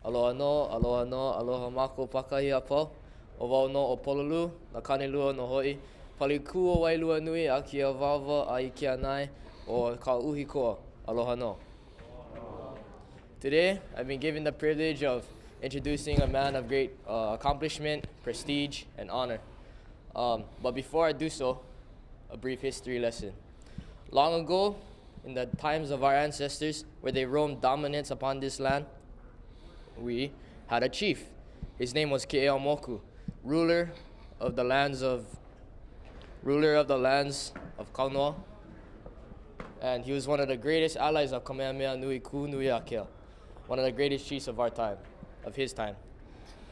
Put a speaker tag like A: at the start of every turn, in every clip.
A: Aloha no, aloha mako pakahi a po. O wau no o pololu, na kanelua no hoi. Pali ku o wailua nui a kia wawa a I kia nai o ka uhi koa. Aloha no. Today, I've been given the privilege of introducing a man of great accomplishment, prestige, and honor. But before I do so, a brief history lesson. Long ago, in the times of our ancestors, where they roamed dominance upon this land, we had a chief. His name was Keʻeaumoku, ruler of the lands of Kanoa, and he was one of the greatest allies of Kamehameha Nui Ku Nui Akea, one of the greatest chiefs of our time, of his time.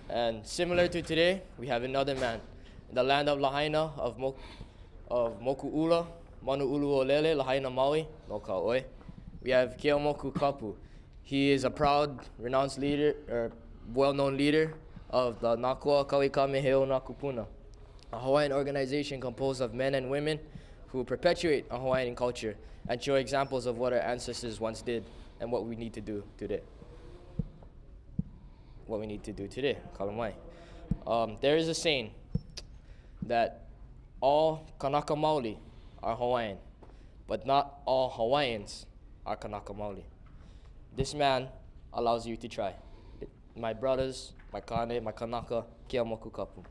A: And similar to today, we have another man in the land of Lahaina of Mokuʻula, Manuʻulu Olele, Lahaina Maui, no ka oi. We have Keʻeaumoku Kapu. He is a proud, renounced leader, or well-known leader of the Nakua Kawikame Heo Nakupuna, a Hawaiian organization composed of men and women who perpetuate a Hawaiian culture and show examples of what our ancestors once did and what we need to do today. Kalamai. There is a saying that all Kanaka Maoli are Hawaiian, but not all Hawaiians are Kanaka Maoli. This man allows you to try. My brothers, my Kane, my Kanaka, Keʻeaumoku Kapu.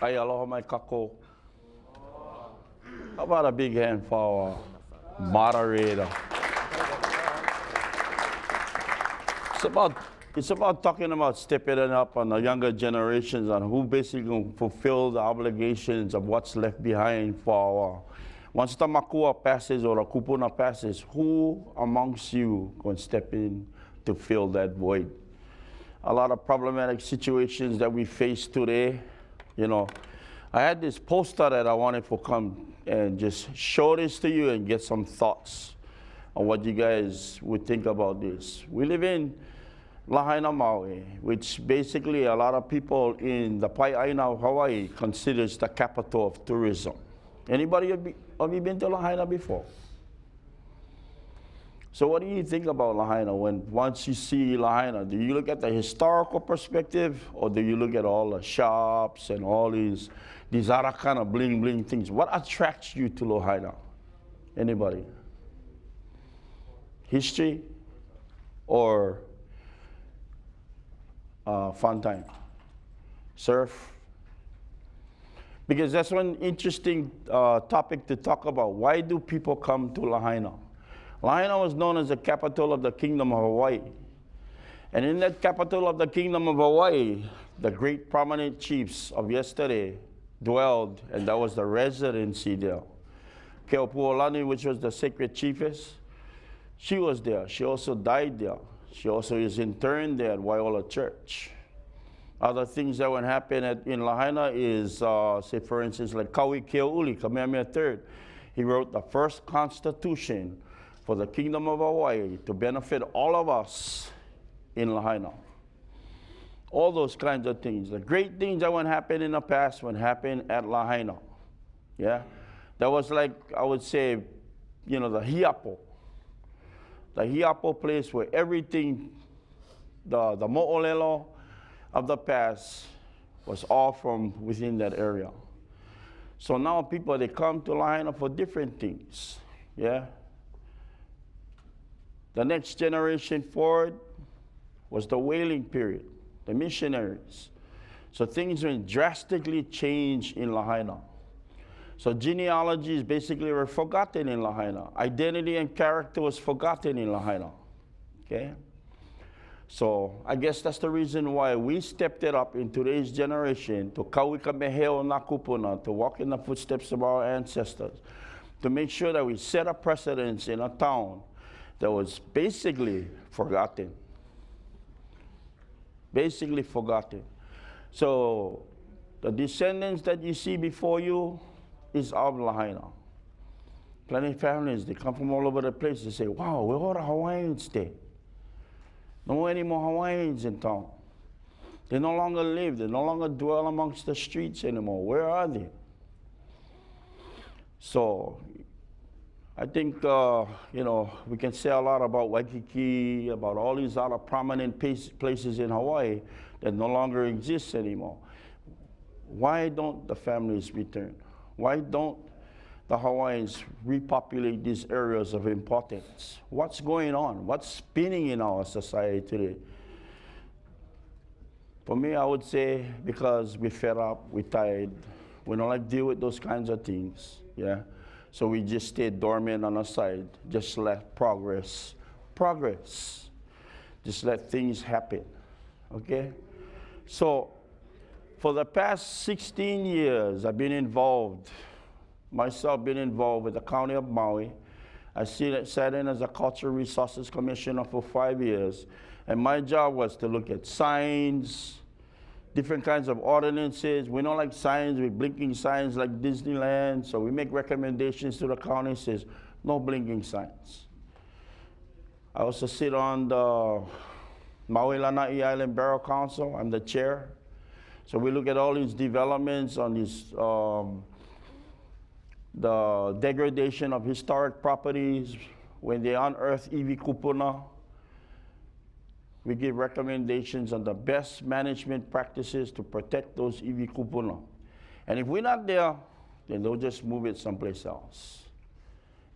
B: Ai, aloha mai kako. How about a big hand for our moderator? It's about talking about stepping it up on the younger generations and who basically going to fulfill the obligations of what's left behind for our. Once the makua passes or the kupuna passes, who amongst you going to step in to fill that void? A lot of problematic situations that we face today. You know, I had this poster that I wanted to come and just show this to you and get some thoughts on what you guys would think about this. We live in Lahaina, Maui, which basically a lot of people in the Pai'aina of Hawaii considers the capital of tourism. Anybody have you been to Lahaina before? So what do you think about Lahaina once you see Lahaina? Do you look at the historical perspective, or do you look at all the shops and all these other kind of bling bling things? What attracts you to Lahaina? Anybody? History or fun time? Surf? Because that's one interesting topic to talk about. Why do people come to Lahaina? Lahaina was known as the capital of the Kingdom of Hawaii. And in that capital of the Kingdom of Hawaii, the great prominent chiefs of yesterday dwelled, and that was the residency there. Keopuolani, which was the sacred chiefess, she was there. She also died there. She also is interred there at Waiola Church. Other things that would happen in Lahaina is, say for instance, like Kaui Keouli, Kamehameha III. He wrote the first constitution for the Kingdom of Hawaii to benefit all of us in Lahaina. All those kinds of things. The great things that would happen in the past would happen at Lahaina. Yeah? That was like, I would say, you know, the hiapo. The hiapo place where everything, the mo'olelo of the past was all from within that area. So now people, they come to Lahaina for different things, yeah? The next generation forward was the whaling period, the missionaries. So things went drastically changed in Lahaina. So genealogies basically were forgotten in Lahaina. Identity and character was forgotten in Lahaina, okay? So I guess that's the reason why we stepped it up in today's generation to kauika meheo na kupuna, to walk in the footsteps of our ancestors, to make sure that we set a precedence in a town that was basically forgotten. Basically forgotten. So the descendants that you see before you is of Lahaina. Plenty of families, they come from all over the place. They say, wow, where all the Hawaiians stay? No any more Hawaiians in town. They no longer live. They no longer dwell amongst the streets anymore. Where are they? So I think, you know, we can say a lot about Waikiki, about all these other prominent places in Hawaii that no longer exist anymore. Why don't the families return? Why don't the Hawaiians repopulate these areas of importance? What's going on? What's spinning in our society today? For me, I would say because we're fed up, we're tired, we don't like to deal with those kinds of things, yeah? So we just stay dormant on the side, just let progress. Just let things happen, okay? So for the past 16 years, I've been involved with the County of Maui. I sat in as a Cultural Resources Commissioner for 5 years, and my job was to look at signs, different kinds of ordinances. We don't like signs with blinking signs like Disneyland, so we make recommendations to the county, says no blinking signs. I also sit on the Maui Lanai Island Borough Council. I'm the chair. So we look at all these developments on these the degradation of historic properties, when they unearth iwi kupuna. We give recommendations on the best management practices to protect those iwi kupuna. And if we're not there, then they'll just move it someplace else.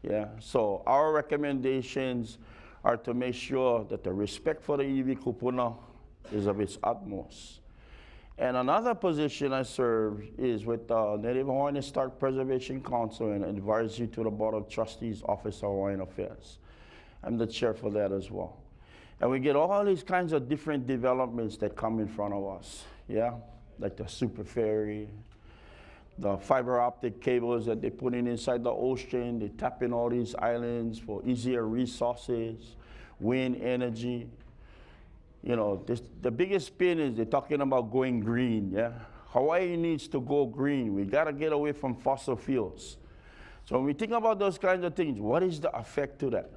B: Yeah, so our recommendations are to make sure that the respect for the iwi kupuna is of its utmost. And another position I serve is with the Native Hawaiian Historic Preservation Council and advisory to the Board of Trustees, Office of Hawaiian Affairs. I'm the chair for that as well. And we get all these kinds of different developments that come in front of us, yeah? Like the super ferry, the fiber optic cables that they put in inside the ocean, they tap in all these islands for easier resources, wind energy. You know, the biggest spin is they're talking about going green, yeah? Hawaii needs to go green. We gotta get away from fossil fuels. So when we think about those kinds of things, what is the effect to that?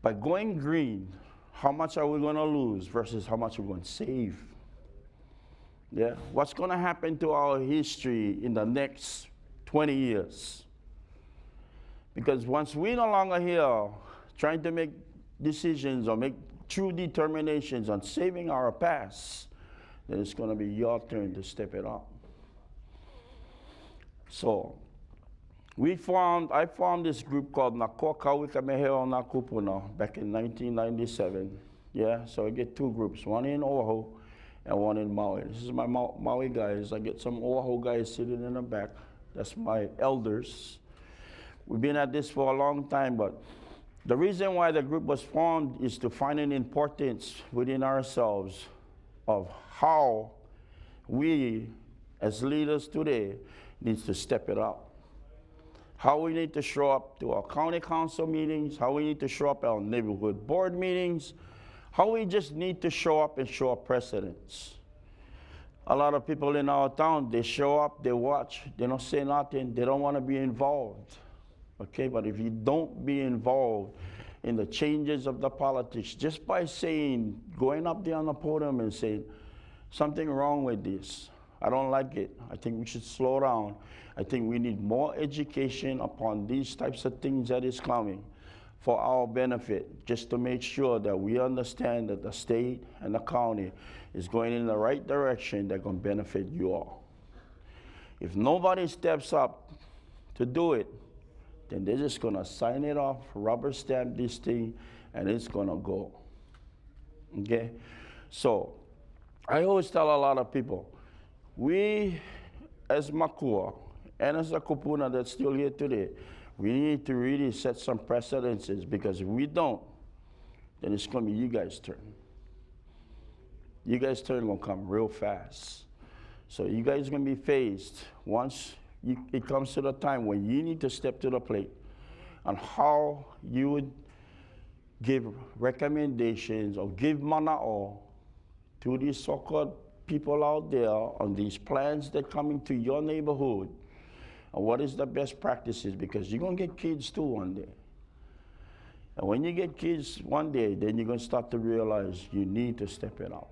B: By going green, how much are we gonna lose versus how much we're gonna save? Yeah, what's gonna happen to our history in the next 20 years? Because once we're no longer here trying to make decisions or make true determinations on saving our past, then it's going to be your turn to step it up. So I formed this group called Nako Kauika Meheo na Kupuna back in 1997. Yeah, so I get two groups, one in Oahu and one in Maui. This is my Maui guys. I get some Oahu guys sitting in the back. That's my elders. We've been at this for a long time, but the reason why the group was formed is to find an importance within ourselves of how we, as leaders today, need to step it up. How we need to show up to our county council meetings, how we need to show up at our neighborhood board meetings, how we just need to show up and show up precedence. A lot of people in our town, they show up, they watch, they don't say nothing, they don't want to be involved. Okay, but if you don't be involved in the changes of the politics, just by saying, going up there on the podium and saying, something wrong with this, I don't like it, I think we should slow down, I think we need more education upon these types of things that is coming for our benefit, just to make sure that we understand that the state and the county is going in the right direction that's going to benefit you all. If nobody steps up to do it, then they're just going to sign it off, rubber stamp this thing, and it's going to go. Okay? So I always tell a lot of people, we as Makua and as a kupuna that's still here today, we need to really set some precedences, because if we don't, then it's going to be you guys' turn. you guys' turn gonna come real fast. So you guys gonna be faced once it comes to the time when you need to step to the plate on how you would give recommendations or give mana'o to these so-called people out there on these plans that come into your neighborhood. And what is the best practices? Because you're gonna get kids too one day. And when you get kids one day, then you're gonna start to realize you need to step it up.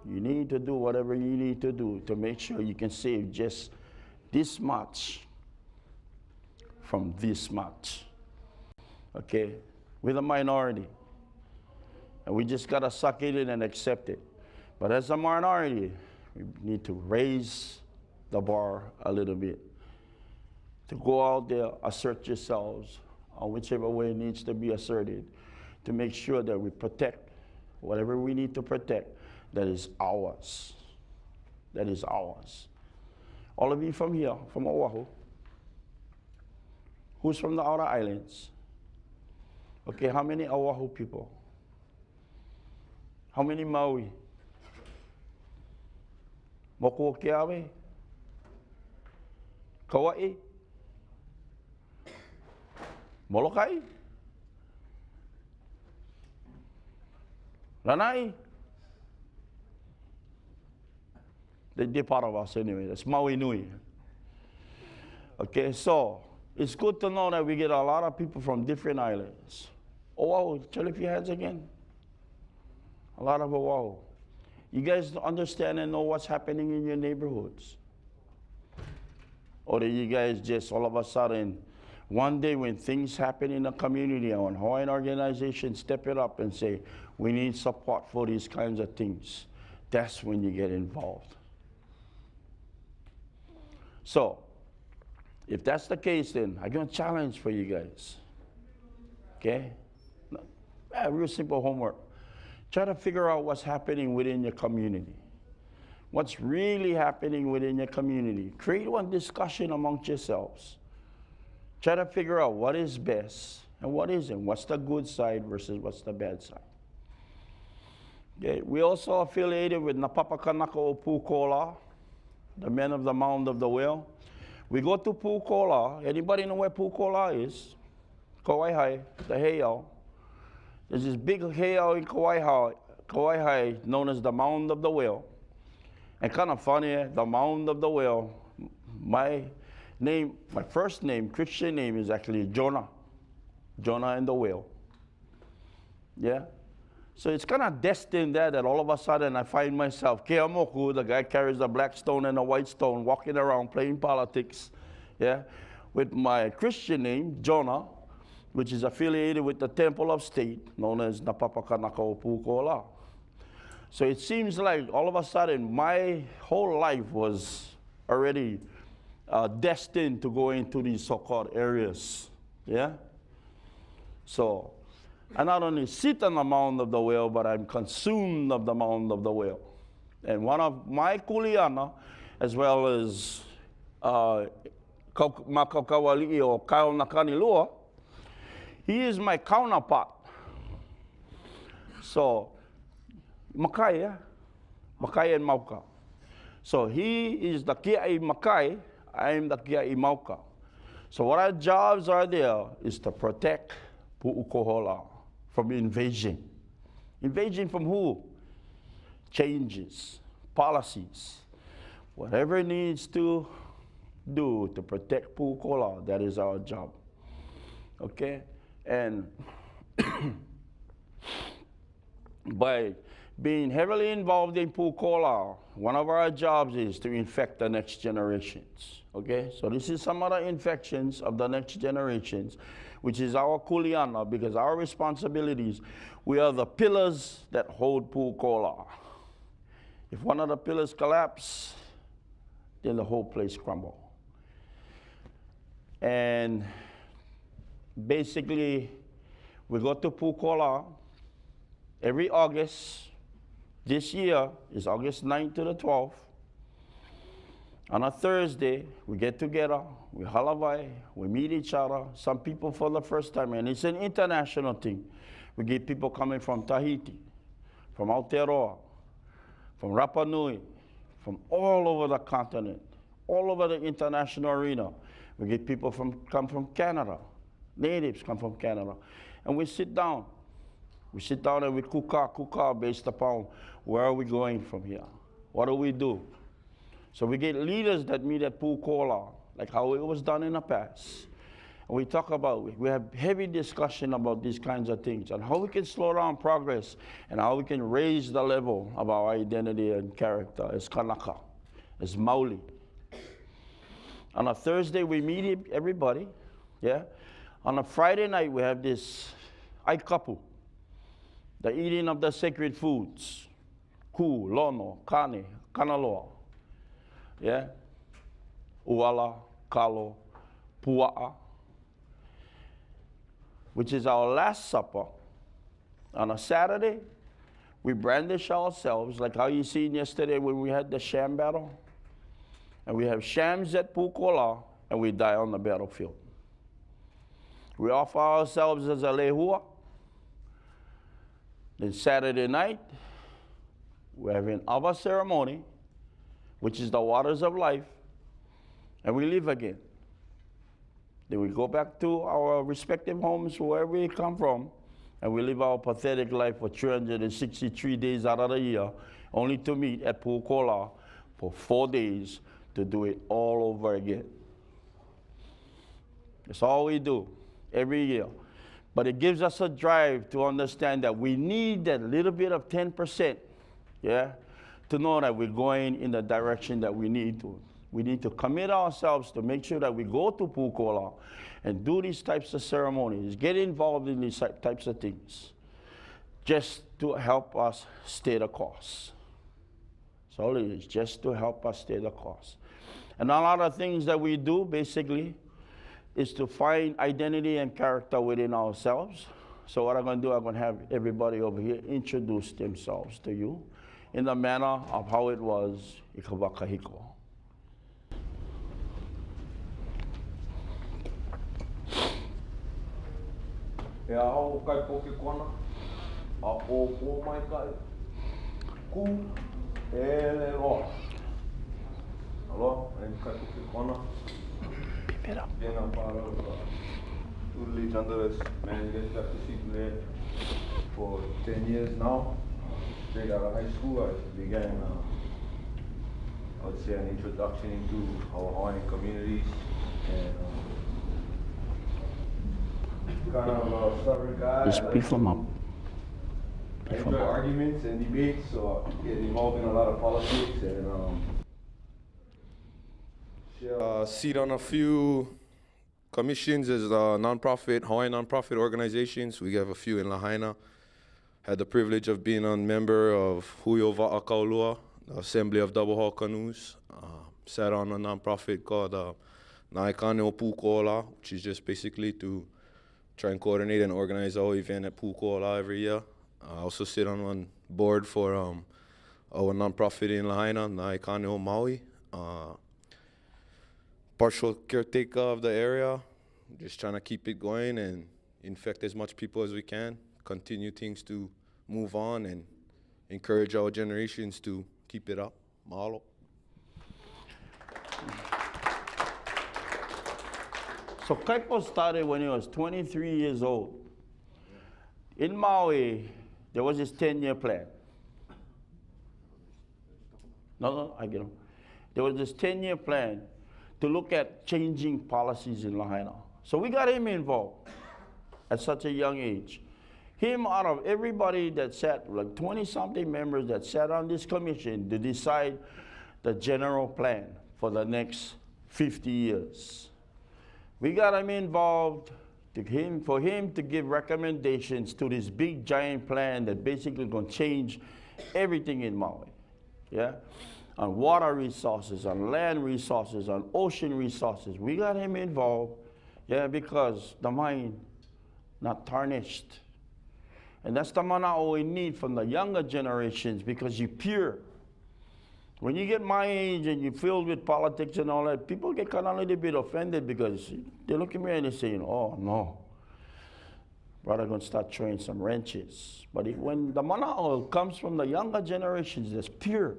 B: You need to do whatever you need to do to make sure you can save just this much from this much. Okay? We're the minority. And we just gotta suck it in and accept it. But as a minority, we need to raise the bar a little bit. To go out there, assert yourselves on whichever way it needs to be asserted, to make sure that we protect whatever we need to protect that is ours. That is ours. All of you from here, from Oahu. Who's from the outer islands? Okay, how many Oahu people? How many Maui? Moku o Keawe? Kauai? Molokai? Lanai? They're part of us anyway. That's Maui Nui. Okay, so it's good to know that we get a lot of people from different islands. Oahu, show lift your hands again. A lot of Oahu. You guys understand and know what's happening in your neighborhoods? Or do you guys just all of a sudden, one day when things happen in the community and when Hawaiian organizations step it up and say, we need support for these kinds of things, that's when you get involved. So, if that's the case, then I got a challenge for you guys. Okay? Real simple homework. Try to figure out what's happening within your community. What's really happening within your community. Create one discussion amongst yourselves. Try to figure out what is best and what isn't. What's the good side versus what's the bad side. Okay. We also affiliated with Napapa Kanaka o Pukola, the men of the Mound of the Whale. We go to Pukola. Anybody know where Pukola is? Kauai, the heiau. There's this big heiau in Kauai, known as the Mound of the Whale. And kind of funny, the Mound of the Whale, my first name, Christian name, is actually Jonah. Jonah and the Whale. Yeah? So it's kind of destined that all of a sudden I find myself, Keʻeaumoku, the guy carries a black stone and a white stone, walking around playing politics, yeah? With my Christian name, Jonah, which is affiliated with the Temple of State, known as Napapa Kanaka o Pukola. So it seems like all of a sudden my whole life was already destined to go into these so-called areas, yeah? So I not only sit on the Mound of the Whale, but I'm consumed of the Mound of the Whale. And one of my kuleana, as well as Makaukawali'i or Kyle Nakanilua, he is my counterpart. So, Makai and Mauka. So he is the Kiai Makai, I am the Kiai Mauka. So what our jobs are there is to protect Pu'ukohola from invasion. Invasion from who? Changes, policies. Whatever it needs to do to protect Pu'ukohola, that is our job. Okay? And by being heavily involved in Pu'ukohola, one of our jobs is to infect the next generations. Okay? So this is some of the infections of the next generations, which is our kuleana, because our responsibilities, we are the pillars that hold Pu'ukohola. If one of the pillars collapse, then the whole place crumbles. And basically, we go to Pu'ukohola every August. This year is August 9th to the 12th. On a Thursday, we get together, we halavai, we meet each other, some people for the first time, and it's an international thing. We get people coming from Tahiti, from Aotearoa, from Rapa Nui, from all over the continent, all over the international arena. We get people come from Canada, natives come from Canada, and we sit down. We sit down and we kuka based upon where are we going from here? What do we do? So we get leaders that meet at Pukola, like how it was done in the past. And we talk about, we have heavy discussion about these kinds of things and how we can slow down progress and how we can raise the level of our identity and character as Kanaka, as Maoli. On a Thursday, we meet everybody, yeah? On a Friday night, we have this Kapu, the eating of the sacred foods, ku, lono, kane, kanaloa, yeah? Uala, kalo, pua'a, which is our last supper. On a Saturday, we brandish ourselves, like how you seen yesterday when we had the sham battle. And we have shams at Pukola, and we die on the battlefield. We offer ourselves as a lehua. Then Saturday night, we have an ʻaha ceremony, which is the waters of life, and we live again. Then we go back to our respective homes, wherever we come from, and we live our pathetic life for 363 days out of the year, only to meet at Pukola for 4 days to do it all over again. That's all we do every year. But it gives us a drive to understand that we need that little bit of 10%, yeah, to know that we're going in the direction that we need to. We need to commit ourselves to make sure that we go to Pukola and do these types of ceremonies, get involved in these types of things, just to help us stay the course. That's all it is, just to help us stay the course. And a lot of things that we do, basically, is to find identity and character within ourselves. So what I'm going to do, I'm going to have everybody over here introduce themselves to you in the manner of how it was i ka wakahiko.
C: ʻAha o kai poke kona, a o mai kai, ku ele loa. Aloha, I'm kai poke kona.
B: Keep it up.
C: Being a part of Udalese Underless Management Chapter there for 10 years now. Straight out of high school, I began, I would say, an introduction into our Hawaiian communities and kind of a stubborn guy.
B: Just beef them up.
C: I enjoy arguments and debates, so I get involved in a lot of politics and
D: Seat on a few commissions as nonprofit, Hawaiian nonprofit organizations. We have a few in Lahaina. Had the privilege of being a member of Huio Wa'akaulua, the Assembly of Double Hull Canoes. Sat on a nonprofit called Naʻekaʻaneo Pukola, which is just basically to try and coordinate and organize our event at Pukola every year. I also sit on one board for our nonprofit in Lahaina, Naʻekaʻaneo Maui. Partial caretaker of the area, just trying to keep it going and infect as much people as we can, continue things to move on and encourage our generations to keep it up. Mahalo.
B: So Kaipo started when he was 23 years old. In Maui, there was this 10-year plan. No, I get him. There was this 10-year plan to look at changing policies in Lahaina. So we got him involved at such a young age. Him out of everybody that sat, like 20-something members that sat on this commission to decide the general plan for the next 50 years. We got him involved for him to give recommendations to this big giant plan that basically gonna change everything in Maui, yeah? On water resources, on land resources, on ocean resources. We got him involved, yeah, because the mind not tarnished. And that's the mana'o we need from the younger generations because you're pure. When you get my age and you're filled with politics and all that, people get kind of a little bit offended because they look at me and they say, oh, no. brother going to start throwing some wrenches. But when the mana'o comes from the younger generations, that's pure.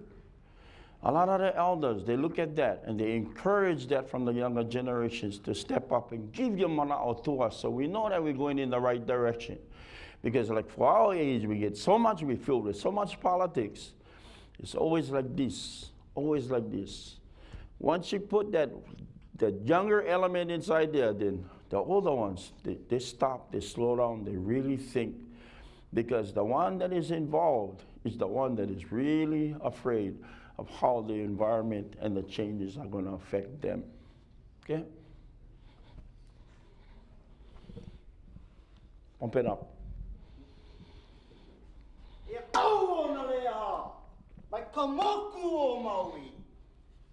B: A lot of the elders, they look at that and they encourage that from the younger generations to step up and give your mana'o to us so we know that we're going in the right direction. Because like for our age, we get so much, we filled with so much politics. It's always like this, always like this. Once you put that younger element inside there, then the older ones, they stop, they slow down, they really think. Because the one that is involved is the one that is really afraid of how the environment and the changes are going to affect them. Okay? Pump it up.
E: ʻAha na le ʻaha, mai ka moku o Maui,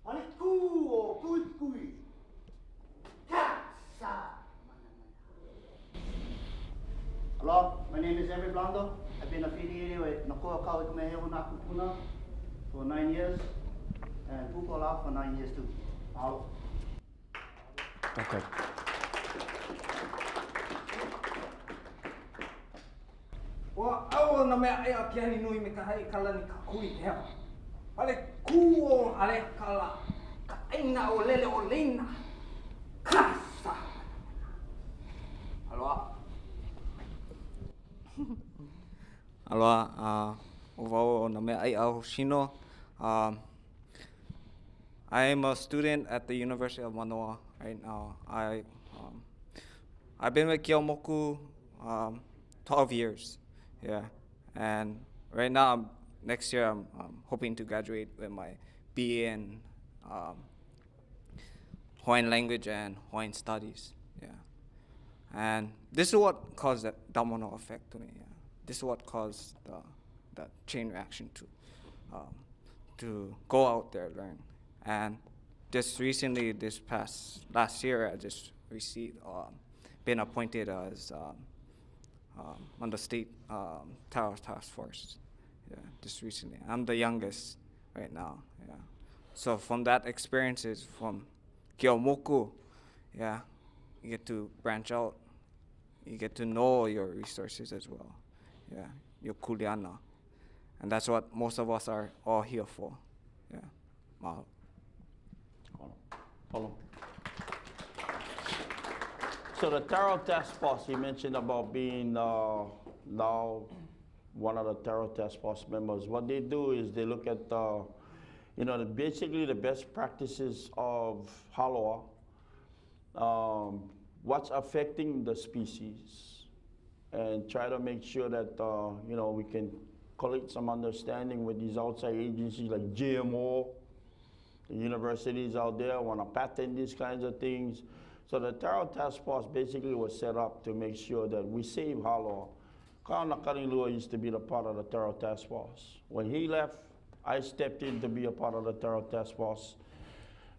E: ani ku o kui. Hello, my name is Emery Blando. I've been affiliated with Nakua Kaʻeaumoku Nakupuna for 9 years, and Pukola for 9 years too. Mahalo.
B: Okay.
F: Wa au na mea e a kiani nui me ka hai kala ni ka kui hea. Ale kuo ale kala ka aina o lele o leina. Kasa. Aloha. Aloha, o wau na mea ai au shino. I am a student at the University of Manoa right now. I've been with Keʻeaumoku 12 years. Yeah, and right now, next year, I'm hoping to graduate with my BA in Hawaiian language and Hawaiian studies. Yeah, and this is what caused that domino effect to me. Yeah. This is what caused the chain reaction to go out there and learn. And just recently, last year, I just received been appointed as on the state terror task force, yeah, just recently. I'm the youngest right now, yeah. So from that experiences from Keʻeaumoku, yeah, you get to branch out, you get to know your resources as well, yeah, your kuleana. And that's what most of us are all here for, yeah. Mahalo.
B: Hold on. So the Terror Task Force, you mentioned about being now one of the Terror Task Force members. What they do is they look at, basically the best practices of haloa, what's affecting the species, and try to make sure that, we can collect some understanding with these outside agencies like GMO, the universities out there want to patent these kinds of things. So the Terror Task Force basically was set up to make sure that we save haloa. Kaana Karilua used to be the part of the Terror Task Force. When he left, I stepped in to be a part of the Terror Task Force.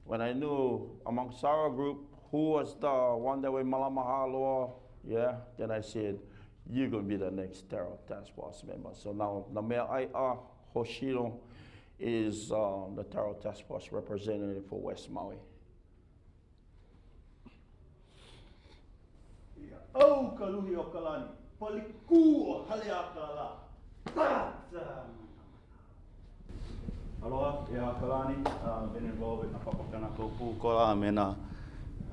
B: When I knew amongst our group who was the one that would malama haloa, yeah, then I said, you're going to be the next Terror Task Force member. So now, Namea Ai'a Hoshino is the Terror Task Force representative for West Maui.
E: Au kaluhi o kalani, paliku o haleakala. Aloha, ʻaha kalani, been involved with Napapakana Kapu kola me na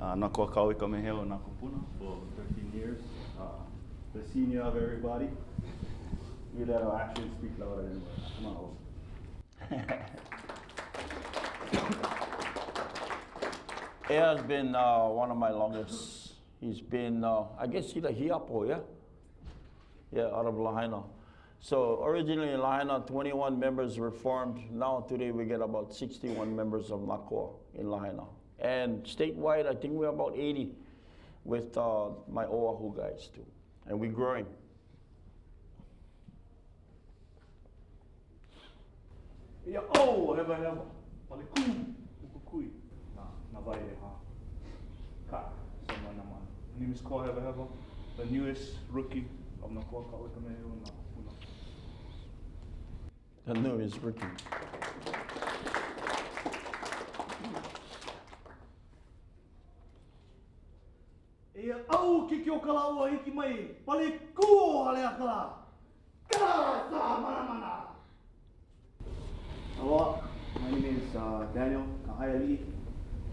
E: Nakua Kaʻeaumoku Nakupuna for 13 years. The senior of everybody. We let our actions speak louder than words. Come on.
B: Air has been one of my longest. He's been, I guess he's a hiapo, yeah? Yeah, out of Lahaina. So originally in Lahaina, 21 members were formed. Now today we get about 61 members of Nakua in Lahaina. And statewide, I think we're about 80 with my Oahu guys too. And we're growing.
E: Yeah, oh, heva. Paliku, ukukui. Na vai ha. Ka, someone naman. Her name is Ko Heva, the newest rookie of Nakua Kaʻeaumoku Nakupuna.
B: The newest rookie.
E: Ia au au ki o kala ua hiki mai, pale kū hale a kala. Kala sa mana mana. Aloha, my name is Daniel Kahayali.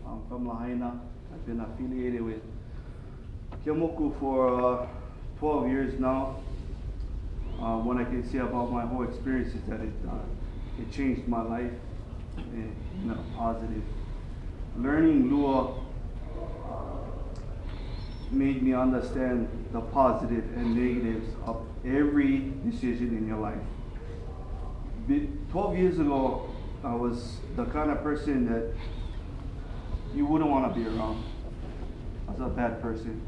E: I'm from Lahaina. I've been affiliated with Keʻeaumoku for 12 years now. What I can say about my whole experience is that it changed my life in a positive. Learning Lua made me understand the positive and negatives of every decision in your life. 12 years ago, I was the kind of person that you wouldn't want to be around. I was a bad person.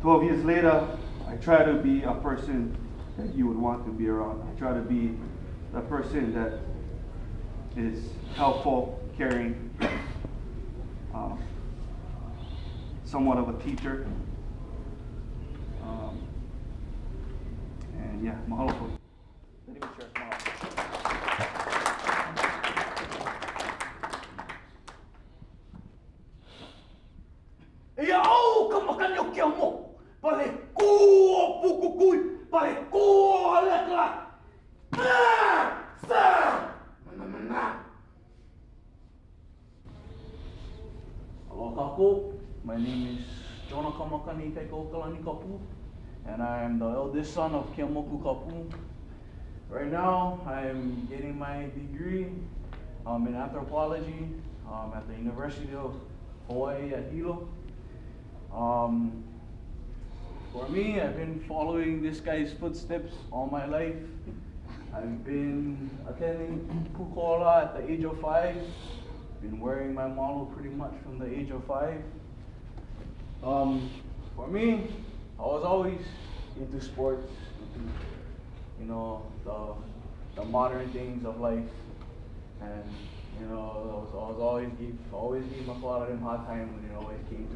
E: 12 years later, I try to be a person that you would want to be around. I try to be the person that is helpful, caring, somewhat of a teacher. And yeah, mahalo po. Very much, sir. Mahalo. Ia au ka makanyo Keʻeaumoku, pale kua pukukui, pale kua lekla. Hello Kapu, my name is Jonah Kamakani Keʻeaumoku Kapu, and I am the eldest son of Keʻeaumoku Kapu. Right now, I am getting my degree in anthropology at the University of Hawaii at Hilo. For me, I've been following this guy's footsteps all my life. I've been attending Pukola at the age of 5. Been wearing my malo pretty much from the age of 5. For me, I was always into sports, into, the modern things of life, and I was always give my father a hard time when it came to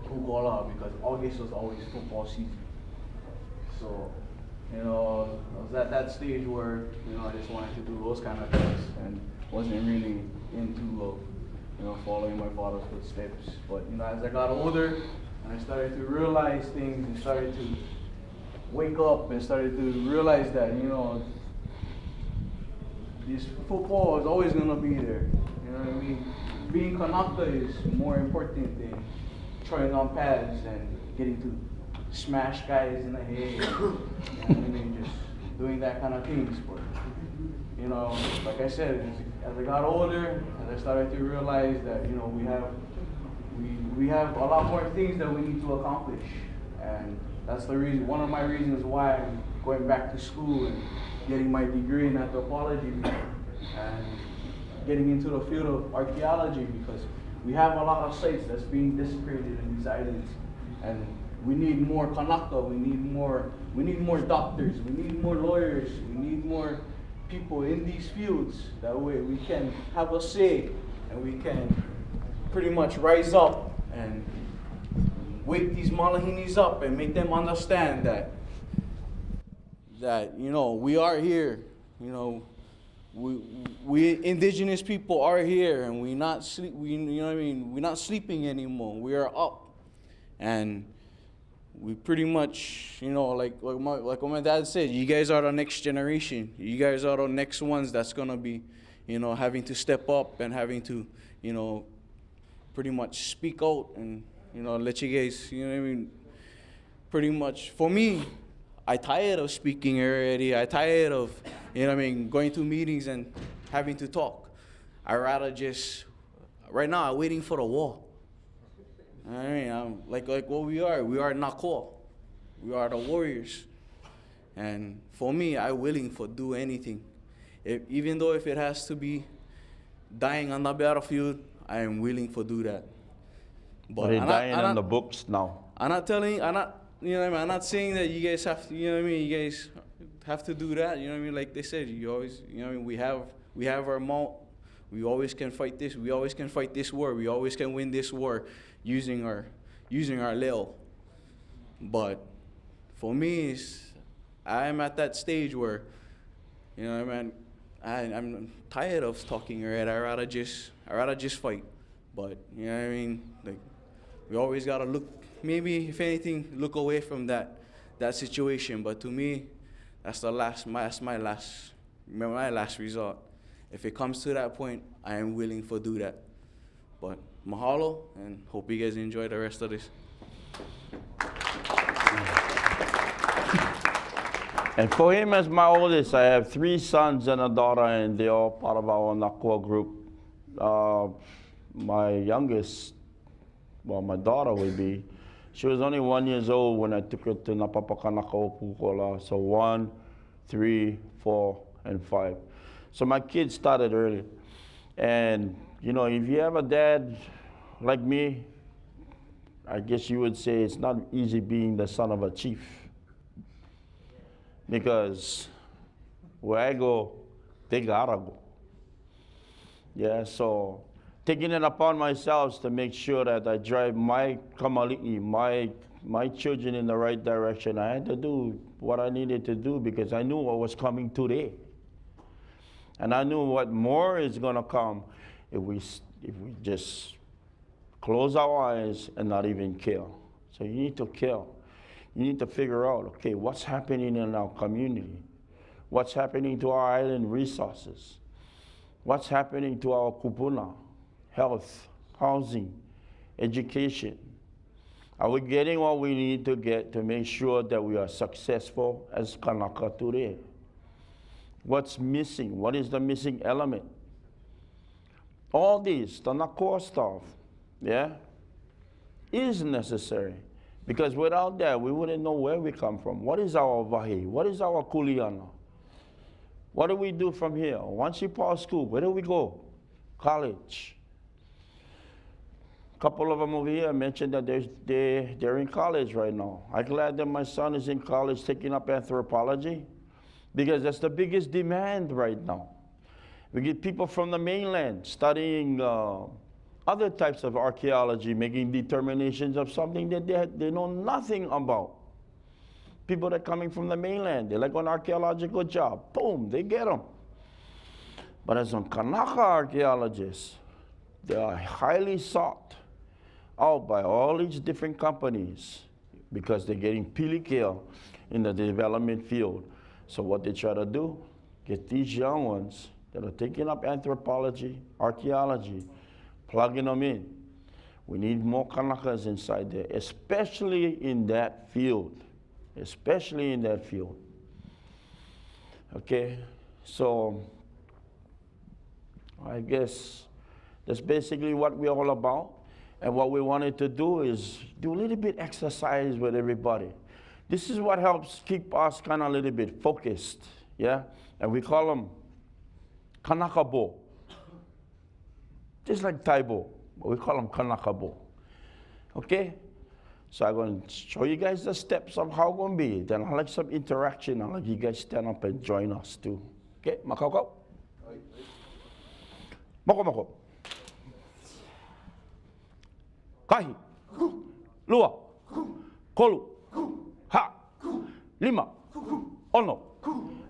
E: Pukola, because August was always football season. So, I was at that stage where I just wanted to do those kind of things and wasn't really into following my father's footsteps. But as I got older and I started to realize things and started to wake up and started to realize that this football is always gonna be there. You know what I mean? Being Kanaka is more important than throwing on pads and getting to smash guys in the head. You know what I mean? Just doing that kind of things. But like I said, as I got older, as I started to realize that we have a lot more things that we need to accomplish, and that's the reason. One of my reasons why I'm going back to school and getting my degree in anthropology and getting into the field of archaeology, because we have a lot of sites that's being desecrated in these islands, and we need more Kanaka, we need more doctors, we need more lawyers, we need more people in these fields. That way we can have a say and we can pretty much rise up and wake these Malahinis up and make them understand that we are here. We indigenous people are here, and we're not sleeping anymore. We are up, and we pretty much, like what my dad said, you guys are the next generation. You guys are the next ones that's gonna be, having to step up and having to, pretty much speak out and, let you guys, pretty much, for me, I tired of speaking already. I tired of, going to meetings and having to talk. I rather just, right now, I'm waiting for the wall. I'm like what we are Nakua. We are the warriors. And for me, I'm willing for do anything. Even though if it has to be dying on the battlefield, I am willing for do that.
B: But they're dying on the books now. I'm not
E: saying that you guys have to, you guys have to do that, like they said, you always, we have our mount, we always can fight this, we always can fight this war, we always can win this war using our leo. But for me, I'm at that stage where, I'm tired of talking already. I rather just fight. But like we always gotta look
G: maybe if anything, look away from that situation. But to me, that's my last resort. If it comes to that point, I am willing to do that. But mahalo, and hope you guys enjoy the rest of this.
B: And for him as my oldest, I have 3 sons and a daughter, and they're all part of our Nakua group. My youngest, well, my daughter would be, she was only 1 year old when I took her to Napapakanakaopukola. So 1, 3, 4, and 5. So my kids started early. And, you know, if you have a dad like me, I guess you would say it's not easy being the son of a chief. Because where I go, they gotta go. Yeah, so taking it upon myself to make sure that I drive my kamali'i, my children in the right direction, I had to do what I needed to do because I knew what was coming today. And I knew what more is gonna come if we just close our eyes and not even care. So you need to care. You need to figure out, okay, what's happening in our community? What's happening to our island resources? What's happening to our kupuna? Health, housing, education. Are we getting what we need to get to make sure that we are successful as Kanaka today? What's missing? What is the missing element? All these, the Nakua stuff, yeah, is necessary. Because without that, we wouldn't know where we come from. What is our wahi? What is our kuleana? What do we do from here? Once you pass school, where do we go? College. A couple of them over here mentioned that they're in college right now. I'm glad that my son is in college taking up anthropology because that's the biggest demand right now. We get people from the mainland studying other types of archaeology, making determinations of something that they know nothing about. People that are coming from the mainland, they like an archaeological job. Boom, they get them. But as a Kanaka archaeologists, they are highly sought out by all these different companies because they're getting pilikea in the development field. So what they try to do, get these young ones that are taking up anthropology, archaeology, plugging them in. We need more Kanakas inside there, especially in that field. Especially in that field. Okay, so I guess that's basically what we're all about. And what we wanted to do is do a little bit exercise with everybody. This is what helps keep us kind of a little bit focused, yeah? And we call them Kanakabo. Just like Taibo, but we call them Kanakabo. Okay? So I'm going to show you guys the steps of how it's going to be. Then I'll like some interaction. I'll let you guys stand up and join us too. Okay? Makauko? Moko moko. Kahi. Lua. Kolu. Ha. Lima. Ono.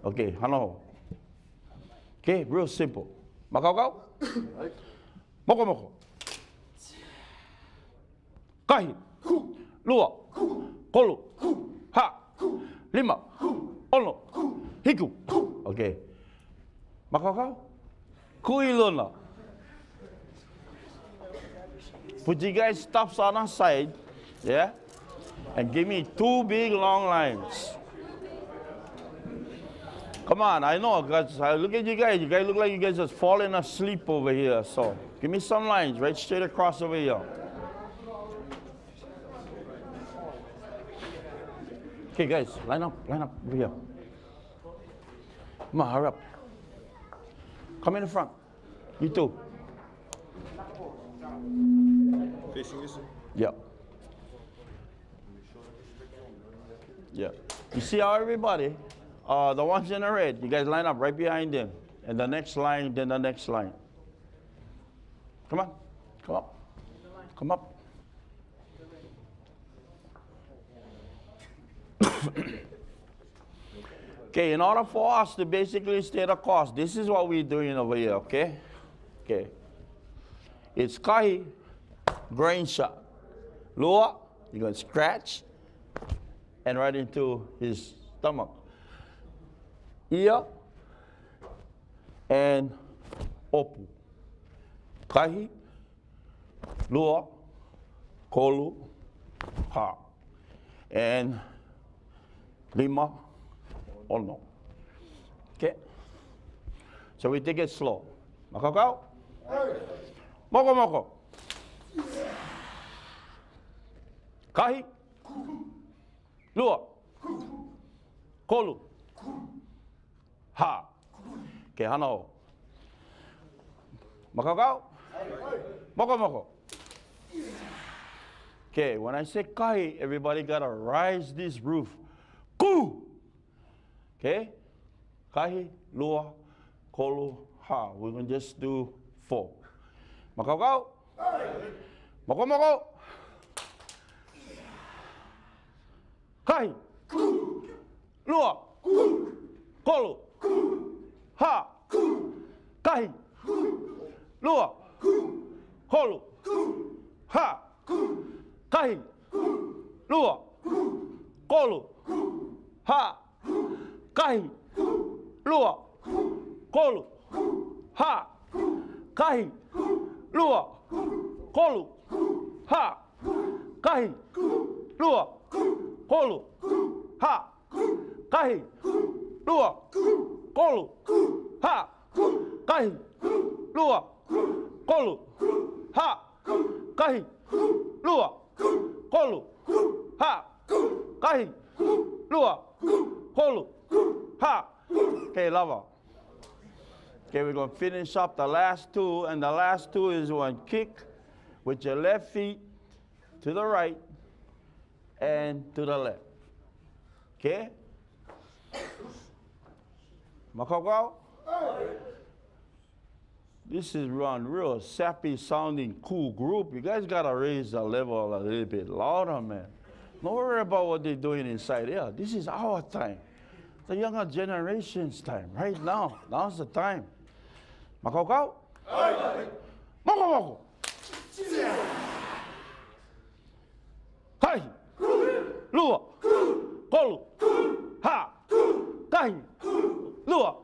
B: Okay, hano. Okay, real simple. Makauko? Moko moko. Kahi. Lua. Kolu. Ha. Lima. Ono. Hiku. Okay. Makauko? Kuilona. Put you guys stuffs on our side, yeah? And give me 2 big long lines. Come on, I know, because I look at you guys look like you guys just falling asleep over here. So give me some lines right straight across over here. Okay, guys, line up over here. Come on, hurry up. Come in the front. You too.
D: Facing this?
B: Yeah. Yeah. You see how everybody, the ones in the red, you guys line up right behind them. And the next line, then the next line. Come on. Come up. Come up. Okay, in order for us to basically stay the course, this is what we're doing over here, okay? Okay. It's kahi, grain shot. Lua, You're going to scratch and right into his stomach. Ia and opu. Kahi, lua, kolu, ha. And lima, ono. Okay? So we take it slow. Makakau? Moko moko. Kahi, lua, kolu, ha. Okay, hana o. Makakau? Moko moko. Okay, when I say kahi, everybody gotta rise this roof. Ku! Okay? Kahi, lua, kolu, ha. We're gonna just do 4. Makakau? Moko moko. Kahi, lua, kolu, ha. Kahi, lua, kolu, ha. Kahi, lua, kolu, ha. Kahi, lua, kolu, ha. Kahi, lua, kolu, ha. Kahi, lua, kolu, ha. Kahi, lua, kolu, ha. Kahi, lua, kolu, ha. Kahi, lua, kolu, ha. Kahi, lua, kolu, ha. Okay, lava. Okay, we're going to finish up the last 2, and the last 2 is one kick with your left feet to the right and to the left. Okay? Makakau? This is one real sappy sounding cool group. You guys gotta raise the level a little bit louder, man. Don't worry about what they're doing inside here. This is our time. The younger generation's time, right now. Now's the time. Makakau? Moko moko. Kahi, lua, kolu, ha. Kahi, lua,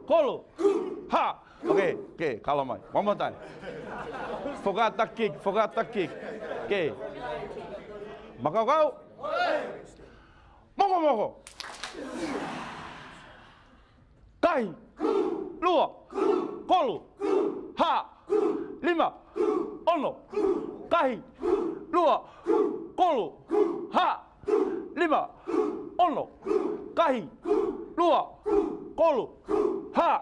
B: kolu, ha. Okay, kalamai. One more time. Forgot the kick. Okay. Makakau? Moko moko. Kahi, lua, kolu, ha. Lima, ono. Kahi, lua, kolu, ha. Lima, ono. Kahi, lua, kolu, ha.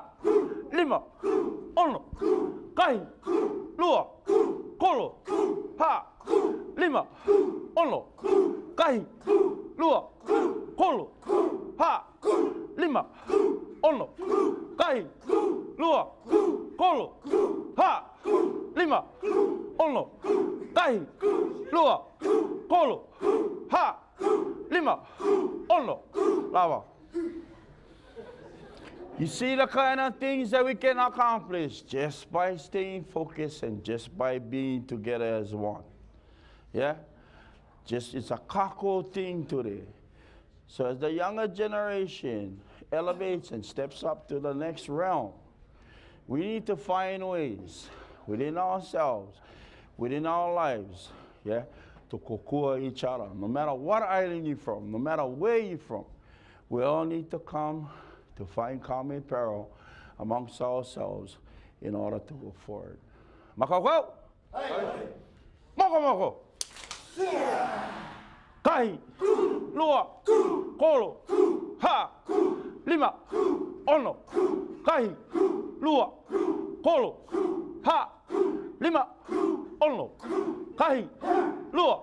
B: Lima, ono. Kahi, lua, kolu, ha. Lima, ono. Kahi, lua, kolu, ha. Lima, ono. Kahi, lua, kolu, ha. Lima, ono. Kahi, lua, kolu, ha. Lima, ono. Lava. You see the kind of things that we can accomplish just by staying focused and just by being together as one. Yeah? It's a kako thing today. So as the younger generation elevates and steps up to the next realm, we need to find ways within ourselves, within our lives, yeah, to kokua each other. No matter what island you're from, no matter where you're from, we all need to come to find common peril amongst ourselves in order to go forward. Makakau? Moko moko. Kahi, lua, kolu, ha. Lima, ono. Kahi, lua, kolu, ha. Lima, ono. Kahi, lua,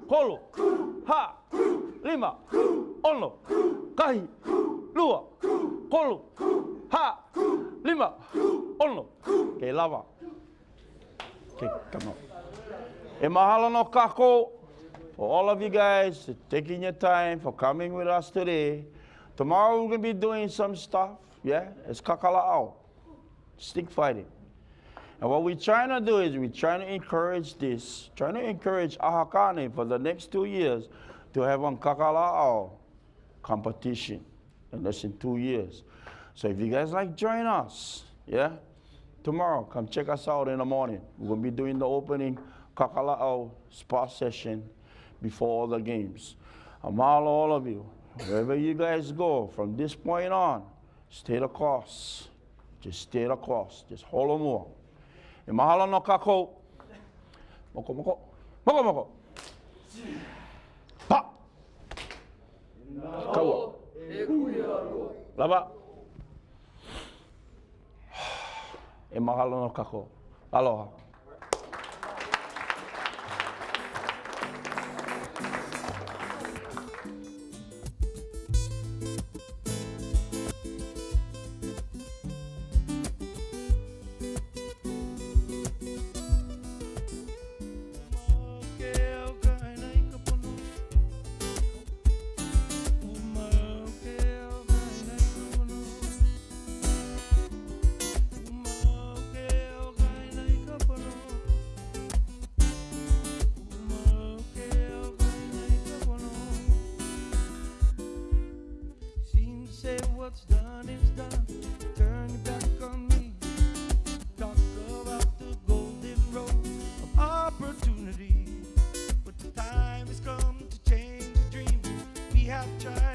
B: kolu, ha. Lima, ono. Kahi, lua, kolu, ha. Lima, ono. Okay, lava. Okay, come on. E mahalo no kako for all of you guys for taking your time, for coming with us today. Tomorrow we're going to be doing some stuff, yeah? It's kakala'au, stick fighting. And what we're trying to do is we're trying to encourage this, trying to encourage ʻAha for the next 2 years to have on kakala'au competition in less than 2 years. So if you guys like join us, yeah, tomorrow come check us out in the morning. We're gonna be doing the opening kakala'au spa session before all the games. Mahalo all of you. Wherever you guys go from this point on, stay the course. Just stay the course. Just hold on more. E mahalo no kako. Moko moko. Moko moko. Pa. Kaua. Lava. E mahalo no kako. Aloha.
H: What's done is done. Turn your back on me. Talk about the golden road of opportunity. But the time has come to change the dream we have tried.